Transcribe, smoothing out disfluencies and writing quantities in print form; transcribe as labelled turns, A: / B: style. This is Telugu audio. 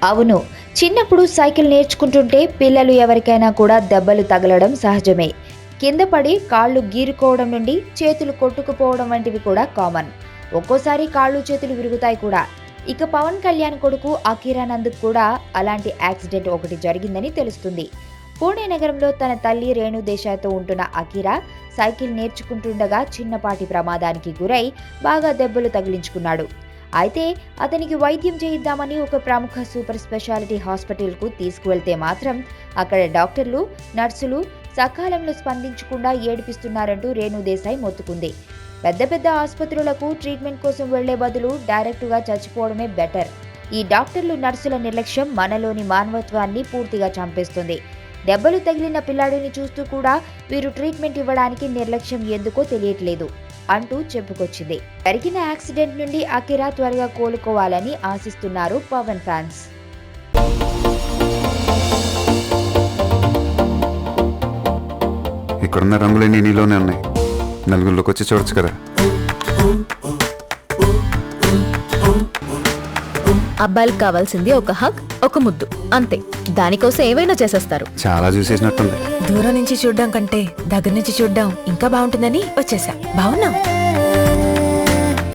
A: అవును, చిన్నప్పుడు సైకిల్ నేర్చుకుంటుంటే పిల్లలు ఎవరికైనా కూడా దెబ్బలు తగలడం సహజమే. కింద పడి కాళ్ళు గీరుకోవడం నుండి చేతులు కొట్టుకుపోవడం వంటివి కూడా కామన్. ఒక్కోసారి కాళ్ళు చేతులు విరుగుతాయి కూడా. ఇక పవన్ కళ్యాణ్ కొడుకు అకిరానంద్కు కూడా అలాంటి యాక్సిడెంట్ ఒకటి జరిగిందని తెలుస్తుంది. పూణే నగరంలో తన తల్లి రేణు దేశాయ్తో ఉంటున్న అకిరా సైకిల్ నేర్చుకుంటుండగా చిన్నపాటి ప్రమాదానికి గురై బాగా దెబ్బలు తగిలించుకున్నాడు. అయితే అతనికి వైద్యం చేయిద్దామని ఒక ప్రముఖ సూపర్ స్పెషాలిటీ హాస్పిటల్కు తీసుకువెళ్తే మాత్రం అక్కడ డాక్టర్లు, నర్సులు సకాలంలో స్పందించకుండా ఏడిపిస్తున్నారంటూ రేణు దేశాయ్ మొత్తుకుంది. పెద్ద పెద్ద ఆసుపత్రులకు ట్రీట్మెంట్ కోసం వెళ్లే బదులు డైరెక్టుగా చచ్చిపోవడమే బెటర్. ఈ డాక్టర్లు, నర్సుల నిర్లక్ష్యం మనలోని మానవత్వాన్ని పూర్తిగా చంపేస్తుంది. దెబ్బలు తగిలిన పిల్లాడిని చూస్తూ కూడా వీరు ట్రీట్మెంట్ ఇవ్వడానికి నిర్లక్ష్యం ఎందుకో తెలియట్లేదు అంటూ చెప్పుకొచ్చింది. జరిగిన యాక్సిడెంట్ నుండి అకిరా త్వరగా కోలుకోవాలని ఆశిస్తున్నారు పవన్ ఫ్యాన్స్.
B: ఇక్కడున్న రంగులన్నీ నీలోనే ఉన్నాయి. నలుగురిలోకి వచ్చి చూడొచ్చు కదా.
C: అబ్బాయిలకు కావాల్సింది ఒక హగ్, ఒక ముద్దు, అంతే. దానికోసం ఏవైనా చేసేస్తారు.
B: చాలా చూసేసినట్టుంది.
D: దూరం నుంచి చూడడం కంటే దగ్గర నుంచి చూడడం ఇంకా బాగుంటుందని వచ్చేసా. బాగున్నాం.